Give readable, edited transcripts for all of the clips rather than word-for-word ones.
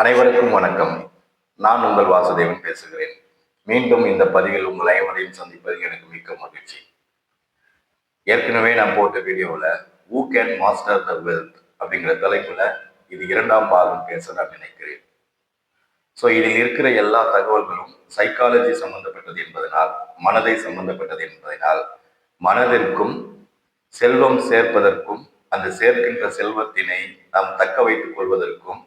அனைவருக்கும் வணக்கம். நான் உங்கள் வாசுதேவன் பேசுகிறேன். மீண்டும் இந்த பதிவில் உங்கள் அனைவரையும் சந்திப்பதில் எனக்கு மிக்க மகிழ்ச்சி. ஏற்கனவே நான் போட்ட வீடியோவில் "Who can master the wealth" அப்படிங்கிற தலைப்புல இது இரண்டாம் பாகம் பேச நான் நினைக்கிறேன். இதில் இருக்கிற எல்லா தகவல்களும் சைக்காலஜி சம்பந்தப்பட்டது என்பதனால், மனதை சம்பந்தப்பட்டது என்பதனால், மனதிற்கும் செல்வம் சேர்ப்பதற்கும் அந்த சேர்க்கின்ற செல்வத்தினை நாம் தக்க வைத்துக் கொள்வதற்கும்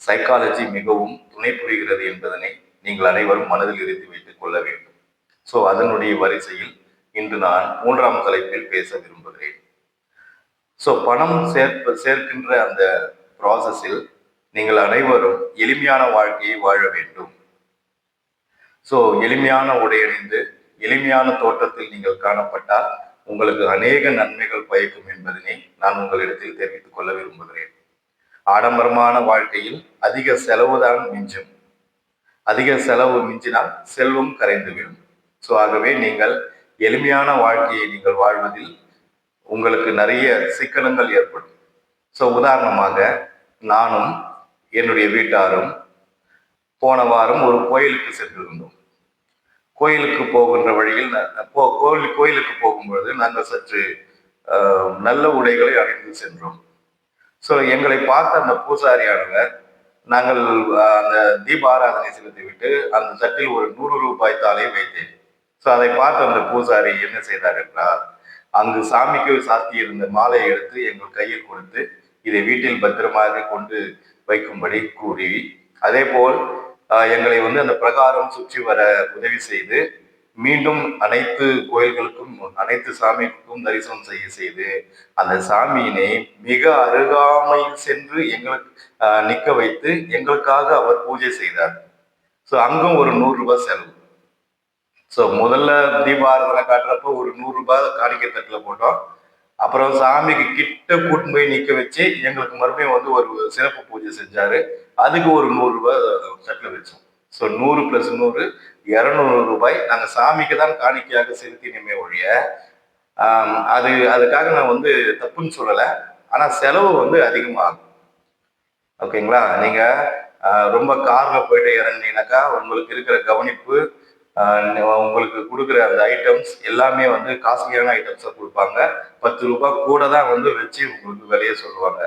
சைக்காலஜி மிகவும் துணை புரிகிறது என்பதனை நீங்கள் அனைவரும் மனதில் இருத்தி வைத்துக் கொள்ள வேண்டும். அதனுடைய வரிசையில் இன்று நான் மூன்றாம் தலைப்பில் பேச விரும்புகிறேன். பணம் சேர்க்கின்ற அந்த ப்ராசஸில் நீங்கள் அனைவரும் எளிமையான வாழ்க்கையை வாழ வேண்டும். எளிமையான உடையணிந்து எளிமையான தோற்றத்தில் நீங்கள் காணப்பட்டால் உங்களுக்கு அநேக நன்மைகள் பயக்கும் என்பதனை நான் உங்களிடத்தில் தெரிவித்துக் கொள்ள விரும்புகிறேன். ஆடம்பரமான வாழ்க்கையில் அதிக செலவுதான் மிஞ்சும். அதிக செலவு மிஞ்சினால் செல்வம் கரைந்துவிடும். ஆகவே நீங்கள் எளிமையான வாழ்க்கையை நீங்கள் வாழ்வதில் உங்களுக்கு நிறைய சிக்கனங்கள் ஏற்படும். உதாரணமாக நானும் என்னுடைய வீட்டாரும் போன வாரம் ஒரு கோயிலுக்கு சென்றிருந்தோம். கோயிலுக்கு போகின்ற வழியில் கோயிலுக்கு போகும்பொழுது நாங்கள் சற்று நல்ல உடைகளை அணிந்து சென்றோம். எங்களை பார்த்த அந்த பூசாரியானவர், நாங்கள் அந்த தீப ஆராதனை செலுத்திவிட்டு அந்த தட்டில் ஒரு 100 ரூபாய் தாளை வைத்தேன். அதை பார்த்த அந்த பூசாரி என்ன செய்தார் என்றால், அங்கு சாமிக்கு சாத்தி இருந்த மாலையை எடுத்து எங்கள் கையில் கொடுத்து இதை வீட்டில் பத்திரமாக கொண்டு வைக்கும்படி கூறி, அதே போல் எங்களை அந்த பிரகாரம் சுற்றி வர உதவி செய்து, மீண்டும் அனைத்து கோயில்களுக்கும் அனைத்து சாமிக்கும் தரிசனம் செய்து அந்த சாமியினை மிக அருகாமையில் சென்று எங்களுக்கு நிற்க வைத்து எங்களுக்காக அவர் பூஜை செய்தார். அங்கும் ஒரு 100 ரூபாய் செலவு. முதல்ல தீபாராதனை காட்டுறப்போ ஒரு 100 ரூபாய் காணிக்கை தட்டுல போட்டோம். அப்புறம் சாமிக்கு கிட்ட கூட்டு போய் நிற்க வச்சு எங்களுக்கு மறுபடியும் ஒரு சிறப்பு பூஜை செஞ்சாரு. அதுக்கு ஒரு 100 ரூபாய் தட்டுல வச்சோம். 100 + 100 200 ரூபாய் நாங்கள் சாமிக்கு தான் காணிக்கையாக செலுத்தினமே ஒழிய, அதுக்காக நான் தப்புன்னு சொல்லலை. ஆனால் செலவு அதிகமாகும். ஓகேங்களா? நீங்க ரொம்ப கார்ல போயிட்டு இறங்கினீங்கன்னாக்கா உங்களுக்கு இருக்கிற கவனிப்பு, உங்களுக்கு கொடுக்குற அந்த ஐட்டம்ஸ் எல்லாமே காஸ்ட்லியான ஐட்டம்ஸை கொடுப்பாங்க. 10 ரூபாய் கூட தான் வச்சு உங்களுக்கு விலைய சொல்லுவாங்க.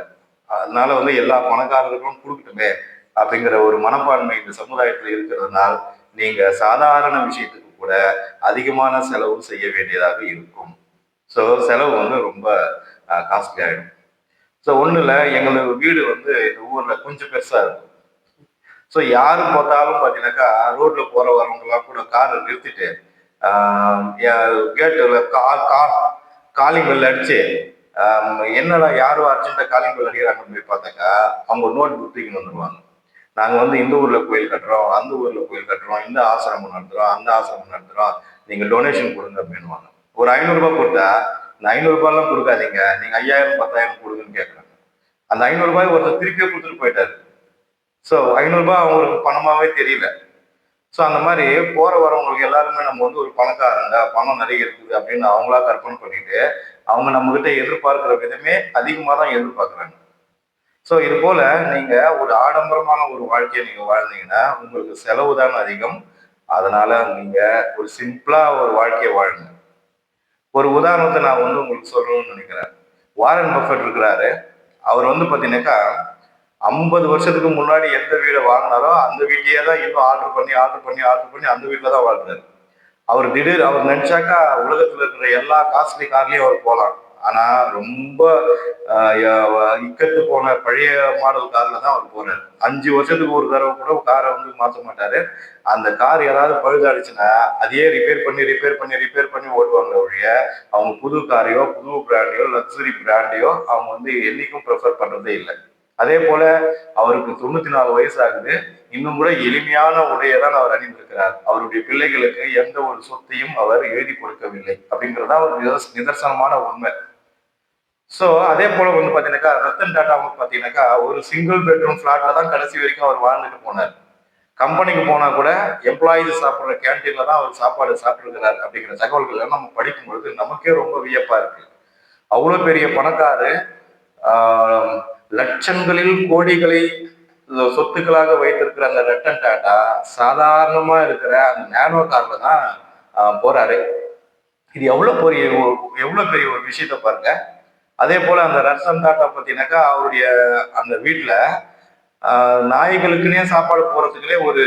அதனால எல்லா பணக்காரர்களும் கொடுக்கட்டுமே அப்படிங்கிற ஒரு மனப்பான்மை இந்த சமுதாயத்தில் இருக்கிறதுனால் நீங்க சாதாரண விஷயத்துக்கு கூட அதிகமான செலவு செய்ய வேண்டியதாக இருக்கும். செலவு ரொம்ப காஸ்ட்லி ஆகிடும். ஒன்றும் இல்லை, எங்களோட வீடு இந்த ஊர்ல கொஞ்சம் பெருசா இருக்கும். யாரு பார்த்தாலும் பார்த்தீங்கன்னாக்கா ரோட்ல போற வரவங்கலாம் கூட காரை நிறுத்திட்டு கேட்டுல காலிங் பெல் அடிச்சு, என்னடா யாரும் அர்ஜென்ட்டா காலிங் பெல் அடிக்கிறாங்கன்னு போய் பார்த்தாக்கா அவங்க நோட் புக் தூக்கின்னு வந்துடுவாங்க. நாங்க இந்த ஊர்ல கோயில் கட்டுறோம், அந்த ஊர்ல கோயில் கட்டுறோம், இந்த ஆசிரமம் நடத்துறோம், அந்த ஆசிரமம் நடத்துறோம், நீங்க டொனேஷன் கொடுங்க அப்படின்வாங்க. ஒரு 500 ரூபாய் கொடுத்தா, இந்த 500 ரூபாய்லாம் கொடுக்காதீங்க, நீங்க 5000 10,000 கொடுங்கன்னு கேட்கறாங்க. அந்த 500 ரூபாய் ஒருத்தர் திருப்பியே கொடுத்துட்டு போயிட்டாரு. 500 ரூபாய் அவங்களுக்கு பணமாவே தெரியல. அந்த மாதிரி போற வரவங்களுக்கு எல்லாருமே நம்ம ஒரு பணக்காரங்க, பணம் நிறைய இருக்குது அப்படின்னு அவங்களா கற்பனை பண்ணிட்டு அவங்க நம்ம கிட்ட எதிர்பார்க்கிற விதமே அதிகமா தான் எதிர்பார்க்குறாங்க. இது போல நீங்க ஒரு ஆடம்பரமான ஒரு வாழ்க்கையை நீங்க வாழ்ந்தீங்கன்னா உங்களுக்கு செலவு தான் அதிகம். அதனால நீங்க ஒரு சிம்பிளா ஒரு வாழ்க்கையை வாழுங்க. ஒரு உதாரணத்தை நான் உங்களுக்கு சொல்லணும்னு நினைக்கிறேன். வாரன் பஃபெட் இருக்கிறாரு. அவர் பாத்தீங்கன்னாக்கா 50 வருஷத்துக்கு முன்னாடி எந்த வீடை வாங்கினாரோ அந்த வீட்டையே தான் இன்னும் ஆர்டர் பண்ணி அந்த வீட்டில தான் வாழ்றாரு. அவர் நினைச்சாக்கா உலகத்துல இருக்கிற எல்லா காஸ்ட்லி கார்லயும் அவர் போகலாம். ஆனா ரொம்ப இக்கத்து போன பழைய மாடல் கார்ல தான் அவர் போறாரு. 5 வருஷத்துக்கு ஒரு தடவை கூட காரை மாற்ற மாட்டாரு. அந்த கார் யாராவது பழுதாடுச்சுன்னா அதையே ரிப்பேர் பண்ணி ஓடுவாங்க ஒழிய அவங்க புது காரையோ புது பிராண்டையோ லக்ஸரி பிராண்டையோ அவங்க என்னைக்கும் ப்ரிஃபர் பண்றதே இல்லை. அதே போல அவருக்கு 94 வயசு ஆகுது. இன்னும் கூட எளிமையான உடையை தான் அவர் அணிந்திருக்கிறார். அவருடைய பிள்ளைகளுக்கு எந்த ஒரு சொத்தையும் அவர் எழுதி கொடுக்கவில்லை அப்படிங்கிறதா ஒரு நிதர்சனமான உண்மை. அதே போல பாத்தீங்கன்னாக்கா ரத்தன் டாடா பாத்தீங்கன்னாக்கா ஒரு சிங்கிள் பெட்ரூம் பிளாட்ல தான் கடைசி வரைக்கும் அவர் வாழ்ந்துட்டு போனார். கம்பெனிக்கு போனா கூட எம்ப்ளாயிஸ் சாப்பிடுற கேன்டீன்ல தான் அவர் சாப்பாடு சாப்பிட்டுருக்கிறார் அப்படிங்கிற தகவல்கள் நம்ம படிக்கும் பொழுது நமக்கே ரொம்ப வியப்பா இருக்கு. அவ்வளவு பெரிய பணக்காரு, லட்சங்களில் கோடிகளை சொத்துக்களாக வைத்திருக்கிற அந்த ரத்தன் டாட்டா சாதாரணமா இருக்கிற அந்த நேனோ கார்ல தான் போறாரு. இது எவ்வளவு பெரிய ஒரு விஷயத்த பாருங்க. அதே போல அந்த ரத்தன் டாட்டா பார்த்தீங்கன்னாக்கா அவருடைய அந்த வீட்டுல நாய்களுக்குன்னே சாப்பாடு போறதுக்குள்ளே ஒரு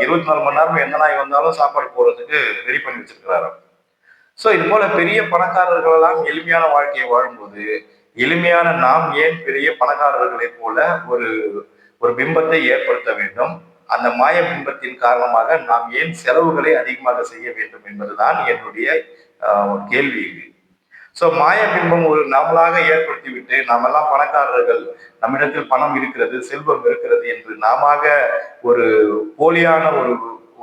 24 மணி நேரம் எந்த நாய் வந்தாலும் சாப்பாடு போறதுக்கு ரெடி பண்ணி வச்சிருக்கிறாரு. ஸோ இது போல பெரிய பணக்காரர்கள் எல்லாம் எளிமையான வாழ்க்கையை வாழும்போது எளிமையான நாம் ஏன் பெரிய பணக்காரர்களைப் போல ஒரு ஒரு பிம்பத்தை ஏற்படுத்த வேண்டும்? அந்த மாய பிம்பத்தின் காரணமாக நாம் ஏன் செலவுகளை அதிகமாக செய்ய வேண்டும் என்பதுதான் என்னுடைய கேள்வி. ஸோ மாய பிம்பம் ஒரு நம்மளாக ஏற்படுத்தி விட்டு நாமெல்லாம் பணக்காரர்கள், நம்மிடத்தில் பணம் இருக்கிறது, செல்வம் இருக்கிறது என்று நாம ஒரு போலியான ஒரு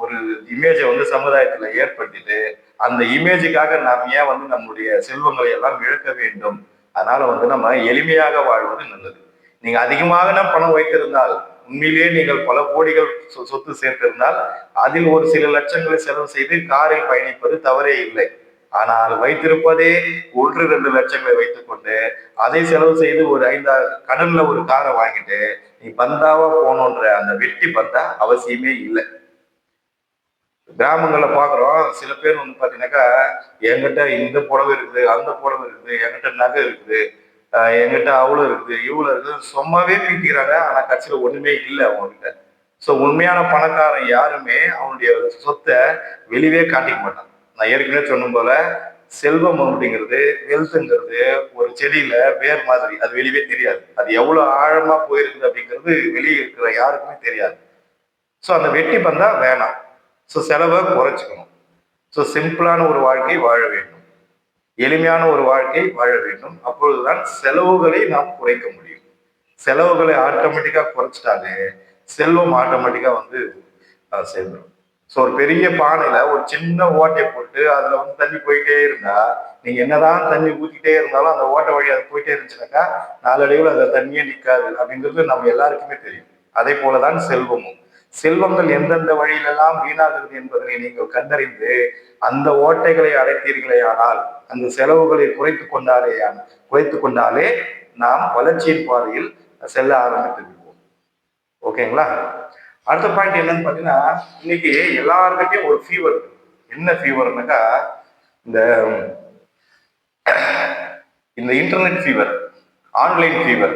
ஒரு இமேஜை வந்து சமுதாயத்துல ஏற்படுத்திட்டு அந்த இமேஜுக்காக நாம் ஏன் வந்து நம்முடைய செல்வங்களை எல்லாம் இழக்க வேண்டும்? அதனால வந்து நம்ம எளிமையாக வாழ்வது நல்லது. நீங்க அதிகமாக பணம் வைத்திருந்தால், உண்மையிலேயே நீங்கள் பல கோடிகள் சொத்து சேர்த்திருந்தால் அதில் ஒரு சில லட்சங்களை செலவு செய்து காரில் பயணிப்பது தவறே இல்லை. ஆனால் வைத்திருப்பதே 1-2 லட்சங்களை வைத்துக் கொண்டு அதை செலவு செய்து ஒரு 5-6 கடன்ல ஒரு காரை வாங்கிட்டு நீ பந்தாவா போகணுன்ற அந்த வெட்டி பந்தா அவசியமே இல்லை. கிராமங்கள்ல பாக்குறோம், சில பேர் வந்து பாத்தீங்கன்னாக்கா என்கிட்ட இந்த புடவை இருக்குது, அந்த புடவை இருக்குது, என்கிட்ட நகை இருக்குது, என்கிட்ட அவ்வளவு இருக்குது, இவ்வளவு இருக்குது, சும்மாவே பீட்டிக்கிறாங்க. ஆனா கட்சியில ஒண்ணுமே இல்லை அவங்க கிட்ட. சோ உண்மையான பணக்காரன் யாருமே அவனுடைய சொத்தை வெளியே காட்டிக்க மாட்டான். நான் ஏற்கனவே சொன்ன போல செல்வம் அப்படிங்கிறது, வெல்த்ங்கிறது ஒரு செடியில வேர் மாதிரி, அது வெளியே தெரியாது. அது எவ்வளவு ஆழமா போயிருக்குது அப்படிங்கிறது வெளியே இருக்கிற யாருக்குமே தெரியாது. ஸோ அந்த வெட்டி பந்தா வேணாம். ஸோ செலவை குறைச்சிக்கணும். ஸோ சிம்பிளான ஒரு வாழ்க்கை வாழ வேண்டும், எளிமையான ஒரு வாழ்க்கை வாழ வேண்டும். அப்பொழுதுதான் செலவுகளை நாம் குறைக்க முடியும். செலவுகளை ஆட்டோமேட்டிக்கா குறைச்சிட்டாலே செல்வம் ஆட்டோமேட்டிக்கா வந்து சேர்ந்துடும். ஸோ ஒரு பெரிய பானையில ஒரு சின்ன ஓட்டையை போட்டு அதுல வந்து தண்ணி போயிட்டே இருந்தா, நீங்க என்னதான் தண்ணி ஊத்திட்டே இருந்தாலும் அந்த ஓட்டை வழி அது போயிட்டே இருந்துச்சுனாக்கா நாளடைவில் அந்த தண்ணியே நிற்காது அப்படிங்கிறது நம்ம எல்லாருக்குமே தெரியும். அதே போலதான் செல்வமும். செல்வங்கள் எந்தெந்த வழியிலெல்லாம் வீணாகிறது என்பதனை நீங்கள் கண்டறிந்து அந்த ஓட்டைகளை அடைத்தீர்களே ஆனால், அந்த செலவுகளை குறைத்து கொண்டாலே நாம் வளர்ச்சியின் பாதையில் செல்ல ஆரம்பித்து விடுவோம். ஓகேங்களா? அடுத்த பாயிண்ட் என்னன்னு பாத்தீங்கன்னா, இன்னைக்கு எல்லாருக்கிட்டையும் ஒரு ஃபீவர். என்ன ஃபீவர்னாக்கா இந்த இந்த இன்டர்நெட் ஃபீவர், ஆன்லைன் ஃபீவர்.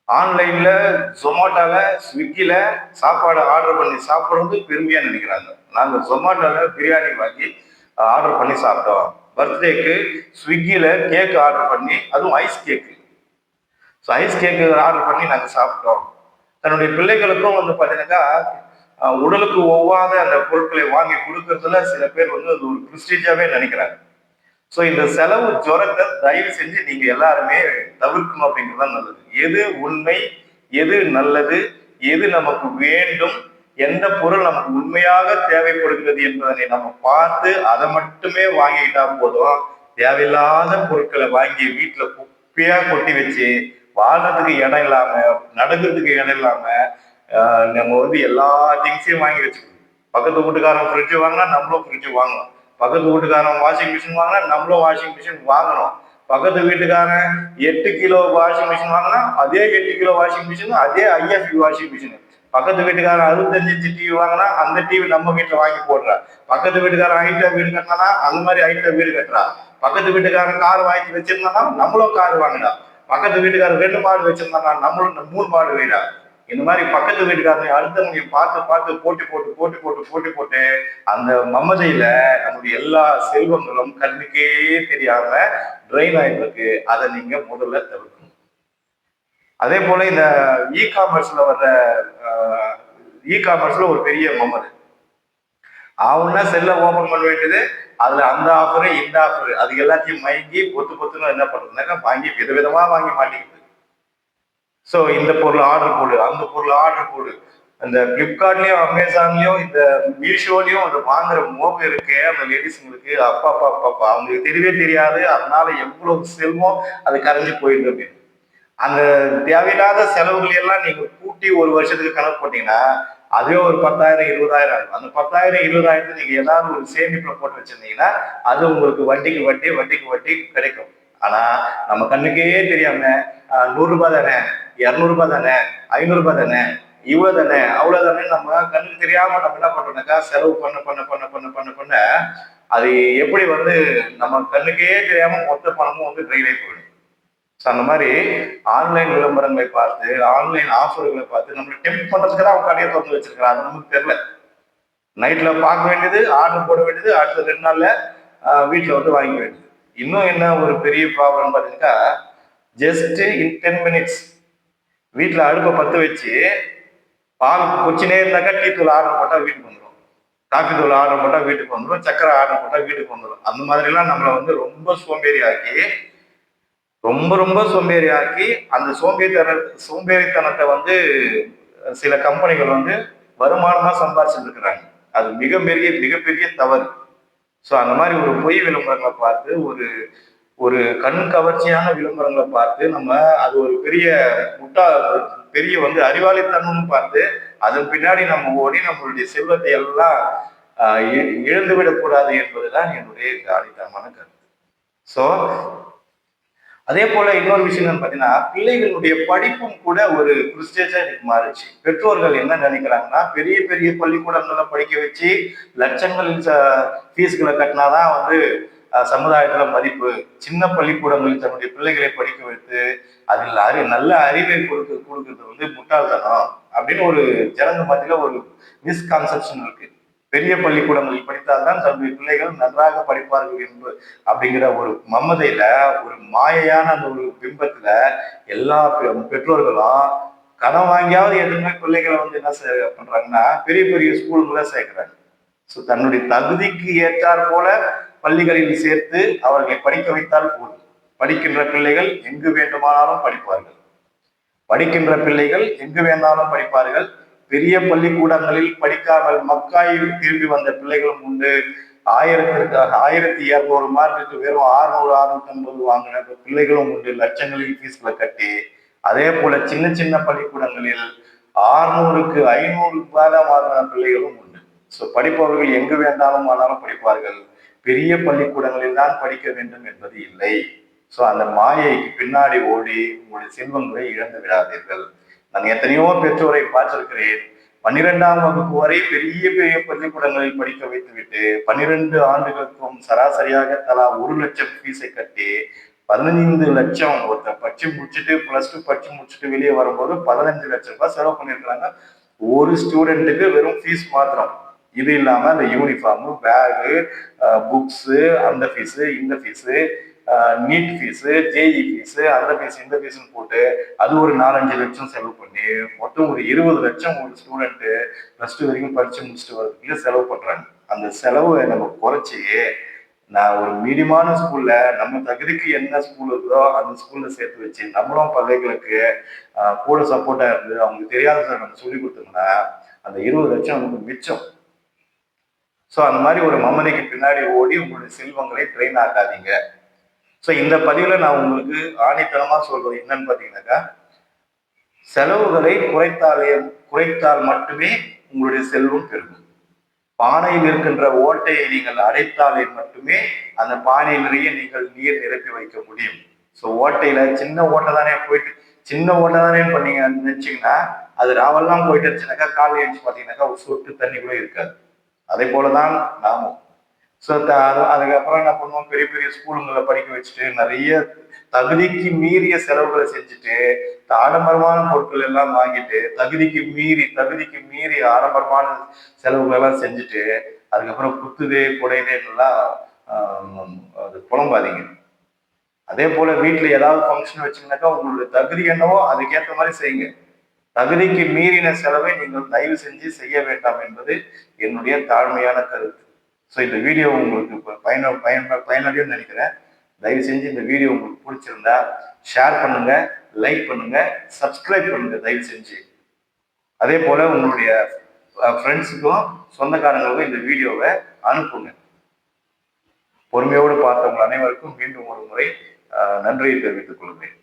ஆன்லைன்ல ஜொமேட்டோல, ஸ்விக்கில சாப்பாடு ஆர்டர் பண்ணி சாப்பிடுறது பெருமையா நினைக்கிறாங்க. நாங்க ஜொமேட்டோல பிரியாணி வாங்கி ஆர்டர் பண்ணி சாப்பிட்டோம். பர்த்டேக்கு ஸ்விக்கில கேக் ஆர்டர் பண்ணி, அதுவும் ice cake. So ice cake order பண்ணி நாங்க சாப்பிட்டோம். தன்னுடைய பிள்ளைகளுக்கும் வந்து பாத்தீங்கன்னாக்கா உடலுக்கு ஒவ்வாத அந்த பொருட்களை வாங்கி கொடுக்கறதுல சில பேர் வந்து அது ஒரு பிரிஸ்டீஜாவே நினைக்கிறாங்க. ஸோ இந்த செலவு ஜுரத்தை தயவு செஞ்சு நீங்க எல்லாருமே தவிர்க்கணும் அப்படிங்கிறது நல்லது. எது உண்மை, எது நல்லது, எது நமக்கு வேண்டும், எந்த பொருள் நமக்கு உண்மையாக தேவைப்படுகிறது என்பதனை நம்ம பார்த்து அதை மட்டுமே வாங்கிக்கிட்டா போதும். தேவையில்லாத பொருட்களை வாங்கி வீட்டுல குப்பையா கொட்டி வச்சு வாழ்றதுக்கு இடம் இல்லாம, நடக்கிறதுக்கு இடம் இல்லாம நம்ம வந்து எல்லா திங்ஸையும் வாங்கி வச்சுக்கணும். பக்கத்து வீட்டுக்காரன் ஃப்ரிட்ஜ் வாங்கினா நம்மளும் ஃப்ரிட்ஜ் வாங்கணும். பக்கத்து வீட்டுக்காரன் வாஷிங் மிஷின் வாங்கினா நம்மளும் வாஷிங் மிஷின் வாங்கணும். பக்கத்து வீட்டுக்காரன் 8 கிலோ வாஷிங் மிஷின் வாங்கினா அதே 8 கிலோ வாஷிங் மிஷின், அதே IFB வாஷிங் மிஷின். பக்கத்து வீட்டுக்காரன் 65 இன்ச்சு டிவி வாங்கினா அந்த டிவி நம்ம வீட்டுல வாங்கி போடுறா. பக்கத்து வீட்டுக்காரன் ஹைட்டா வீடு கட்டினா அந்த மாதிரி ஹைட்டா வீடு கட்டுறா. பக்கத்து வீட்டுக்காரன் கார் வாங்கி வச்சிருந்தானா நம்மளும் கார் வாங்கினா. பக்கத்து வீட்டுக்காரன் 2 மாடு வச்சிருந்தானா நம்மளும் 3 மாடு வீடா. இந்த மாதிரி பக்கத்து வீட்டுக்காரங்க அடுத்தவங்க பார்த்து போட்டு அந்த மமதையில நம்முடைய எல்லா செல்வங்களும் கண்ணுக்கே தெரியாம ட்ரெயின் ஆயிட்டு இருக்கு. அதை நீங்க முதல்ல தவிர்க்கணும். அதே போல இந்த இ காமர்ஸ்ல ஒரு பெரிய மமது. அவனா செல்ல ஓபன் பண்ண வேண்டியது, அதுல அந்த ஆஃபரு இந்த ஆஃபரு அது எல்லாத்தையும் மயங்கி பொத்துன்னு என்ன பண்றதுனாக்கா வாங்கி விதவிதமா வாங்கி மாட்டிக்கிது. ஸோ இந்த பொருள் ஆர்டர் போடு, அந்த பொருள் ஆர்டர் போடு. அந்த பிளிப்கார்ட்லயும், அமேசான்லயும், இந்த மீஷோலயும் அந்த வாங்குற மோகம் இருக்கு அந்த லேடிஸுங்களுக்கு. அப்பா அவங்களுக்கு தெரியவே தெரியாது. அதனால எவ்வளவு செல்வம் அது கரைஞ்சு போயிடுது அப்படின்னு. அந்த தேவையில்லாத செலவுகள் எல்லாம் நீங்க கூட்டி ஒரு வருஷத்துக்கு கணக்கு போட்டீங்கன்னா அதுவே ஒரு 10,000 20,000 ஆகும். அந்த 10,000 20,000 நீங்க ஏதாவது ஒரு சேமிப்புல போட்டு வச்சிருந்தீங்கன்னா அது உங்களுக்கு வட்டிக்கு வட்டி கிடைக்கும். ஆனா நம்ம கண்ணுக்கே தெரியாம 100 ரூபாய் தானே, 200 ரூபாய் தானே, 500 ரூபாய் தானே, இவ்வளவு தானே, அவ்வளவு தானே, நம்ம கண்ணுக்கு தெரியாம நம்ம என்ன பண்றோம்னாக்கா செலவு பண்ண பண்ண பண்ண பண்ண பண்ண பண்ண அது எப்படி வந்து நம்ம கண்ணுக்கே தெரியாம மொத்த பணமும் வந்து ட்ரெயின் போயிடும். ஸோ அந்த மாதிரி ஆன்லைன் விளம்பரங்களை பார்த்து, ஆன்லைன் ஆஃபர்களை பார்த்து நம்மளை டெம்ப் பண்றதுக்கு தான் அவங்க கடையை திறந்து வச்சிருக்கிறாங்க. அது நமக்கு தெரியல. நைட்ல பார்க்க வேண்டியது, ஆர்டர் போட வேண்டியது, அடுத்த 2 நாள்ல வீட்டில் வந்து வாங்கிக்க வேண்டியது. இன்னும் என்ன ஒரு பெரிய ப்ராப்ளம் பார்த்தீங்கன்னா, ஜஸ்ட் இன் 10 மினிட்ஸ் வீட்டில் அடுப்பை பற்ற வச்சு பால் கொச்சினே இருந்தாக்கா டீ தூள் ஆர்டர் போட்டால் வீட்டுக்கு வந்துடும், காஃபி தூள் ஆர்டர் போட்டால் வீட்டுக்கு வந்துடும், சக்கரை ஆர்டர் போட்டால் வீட்டுக்கு வந்துடும். அந்த மாதிரிலாம் நம்மளை வந்து ரொம்ப சோம்பேறி ஆக்கி, ரொம்ப ரொம்ப சோம்பேறி ஆக்கி அந்த சோம்பேறித்தனத்தை வந்து சில கம்பெனிகள் வந்து வருமானமா சம்பாதிச்சுட்டு இருக்கிறாங்க. அது மிகப்பெரிய தவறு. ஸோ அந்த மாதிரி ஒரு பொய் விளம்பரங்களை பார்த்து, ஒரு ஒரு கண் கவர்ச்சியான விளம்பரங்களை பார்த்து நம்ம அது ஒரு பெரிய வந்து அறிவாளித்தனம்னு பார்த்து அதன் பின்னாடி நம்ம ஓடி நம்மளுடைய செல்வத்தை எல்லாம் இழந்து விடக்கூடாது என்பதுதான் என்னுடைய ஆணித்தனமான கருத்து. ஸோ அதே போல இன்னொரு விஷயம் என்னன்னு பாத்தீங்கன்னா, பிள்ளைகளுடைய படிப்பும் கூட ஒரு பிரிஸ்டேஜா இன்னைக்கு மாறிடுச்சு. பெற்றோர்கள் என்ன நினைக்கிறாங்கன்னா, பெரிய பெரிய பள்ளிக்கூடங்களை படிக்க வச்சு லட்சங்களில் ஃபீஸ்களை கட்டினாதான் வந்து சமுதாயத்துல மதிப்பு. சின்ன பள்ளிக்கூடங்களில் தன்னுடைய பிள்ளைகளை படிக்க வைத்து அதில் நல்ல அறிவை கொடுக்கறது வந்து முட்டாள்தனம் அப்படின்னு ஒரு ஜனங்க மத்தியில ஒரு மிஸ்கான்செப்ஷன் இருக்கு. பெரிய பள்ளிக்கூடங்களில் படித்தால்தான் தன்னுடைய பிள்ளைகள் நன்றாக படிப்பார்கள் என்று அப்படிங்கிற ஒரு மமதையில, ஒரு மாயையான அந்த ஒரு பிம்பத்துல எல்லா பெற்றோர்களும் கடன் வாங்கியாவது எதுவுமே பிள்ளைகளை வந்து என்ன பண்றாங்கன்னா பெரிய பெரிய ஸ்கூல்களை சேர்க்கிறாங்க. ஸோ தன்னுடைய தகுதிக்கு ஏற்றாற் போல பள்ளிகளில் சேர்த்து அவர்களை படிக்க வைத்தால் போதும். படிக்கின்ற பிள்ளைகள் எங்கு வேண்டுமானாலும் படிப்பார்கள். படிக்கின்ற பிள்ளைகள் எங்கு வேண்டாலும் படிப்பார்கள். பெரிய பள்ளிக்கூடங்களில் படிக்காமல் மக்காய் திரும்பி வந்த பிள்ளைகளும் உண்டு. 1200 மார்க்குக்கு வெறும் 600 650 வாங்கின பிள்ளைகளும் உண்டு. லட்சங்களில் ஃபீஸ்களை கட்டி, அதே போல சின்ன சின்ன பள்ளிக்கூடங்களில் 600க்கு 500 வாங்கின பிள்ளைகளும் உண்டு. ஸோ படிப்பவர்கள் எங்கு வேண்டாலும் ஆனாலும் படிப்பார்கள். பெரிய பள்ளிக்கூடங்களில் தான் படிக்க வேண்டும் என்பது இல்லை. ஸோ அந்த மாயைக்கு பின்னாடி ஓடி உங்களுடைய செல்வங்களை இழந்து விடாதீர்கள். நான் எத்தனையோ பெற்றோரை பார்த்திருக்கிறேன். 12ஆம் வகுப்பு வரை பெரிய பெரிய பள்ளிக்கூடங்களில் படிக்க வைத்துவிட்டு 12 ஆண்டுகளுக்கும் சராசரியாக தலா 1 லட்சம் ஃபீஸை கட்டி 15 லட்சம் ஒருத்தர் படிச்சு முடிச்சுட்டு +2 படிச்சு முடிச்சுட்டு வெளியே வரும்போது 15 லட்சம் ரூபாய் செலவு பண்ணியிருக்கிறாங்க ஒரு ஸ்டூடெண்ட்டுக்கு, வெறும் ஃபீஸ் மாத்திரம். இது இல்லாம அந்த யூனிஃபார்மு, பேகு, புக்ஸு, அந்த ஃபீஸு, இந்த fees, NEET fees, JEE fees, அந்த ஃபீஸ் இந்த ஃபீஸ்ன்னு போட்டு அது ஒரு 4-5 லட்சம் செலவு பண்ணி மொத்தம் ஒரு 20 லட்சம் ஒரு ஸ்டூடெண்ட்டு +2 வரைக்கும் படிச்சு முடிச்சுட்டு வரதுக்குள்ள செலவு பண்றாங்க. அந்த செலவை நம்ம குறைச்சி, நான் ஒரு மீடியமான ஸ்கூல்ல நம்ம தகுதிக்கு என்ன ஸ்கூல் இருக்கோ அந்த ஸ்கூல்ல சேர்த்து வச்சு நம்மளும் பிள்ளைகளுக்கு கூட சப்போர்ட்டா இருந்து அவங்களுக்கு தெரியாத நம்ம சொல்லி கொடுத்தோம்னா அந்த 20 லட்சம் நமக்கு மிச்சம். ஸோ அந்த மாதிரி ஒரு மமதைக்கு பின்னாடி ஓடி உங்களுடைய செல்வங்களை ட்ரெயின் ஆக்காதீங்க. ஸோ இந்த பதிவுல நான் உங்களுக்கு ஆணித்தனமா சொல்றது என்னன்னு பாத்தீங்கன்னாக்கா, செலவுகளை குறைத்தால் மட்டுமே உங்களுடைய செல்வம் பெருகும். பானையில் இருக்கின்ற ஓட்டையை நீங்கள் அடைத்தாலே மட்டுமே அந்த பானை நிறைய நீங்கள் நீர் நிரப்பி வைக்க முடியும். ஸோ ஓட்டையில சின்ன ஓட்டை தானே பண்ணீங்க நினைச்சீங்கன்னா அது ராவெல்லாம் போயிட்டு இருந்துச்சுனாக்கா காலை எழுச்சி பார்த்தீங்கன்னாக்கா ஒரு சொட்டு தண்ணி கூட இருக்காது. அதே போலதான் நாமும். ஸோ அதுக்கப்புறம் என்ன பண்ணுவோம், பெரிய பெரிய ஸ்கூலுங்களை படிக்க வச்சுட்டு நிறைய தகுதிக்கு மீறிய செலவுகளை செஞ்சுட்டு ஆடம்பரமான பொருட்கள் எல்லாம் வாங்கிட்டு தகுதிக்கு மீறி ஆடம்பரமான செலவுகள் எல்லாம் செஞ்சுட்டு அதுக்கப்புறம் குத்துதே குடைதேன்னெல்லாம் அது புலம்பாதீங்க. அதே போல வீட்டுல ஏதாவது ஃபங்க்ஷன் வச்சீங்கன்னாக்கா உங்களுடைய தகுதி என்னவோ அதுக்கேற்ற மாதிரி செய்யுங்க. தகுதிக்கு மீறின செலவை நீங்கள் தயவு செஞ்சு செய்ய வேண்டாம் என்பது என்னுடைய தாழ்மையான கருத்து. ஸோ இந்த வீடியோ உங்களுக்கு பயனடையும் நினைக்கிறேன். தயவு செஞ்சு இந்த வீடியோ உங்களுக்கு பிடிச்சிருந்தா ஷேர் பண்ணுங்க, லைக் பண்ணுங்க, சப்ஸ்கிரைப் பண்ணுங்க தயவு செஞ்சு. அதே போல உங்களுடைய ஃப்ரெண்ட்ஸுக்கும் சொந்தக்காரங்களுக்கும் இந்த வீடியோவை அனுப்புங்க. பொறுமையோடு பார்த்தவங்க அனைவருக்கும் மீண்டும் ஒரு முறை நன்றியை தெரிவித்துக் கொள்கிறேன்.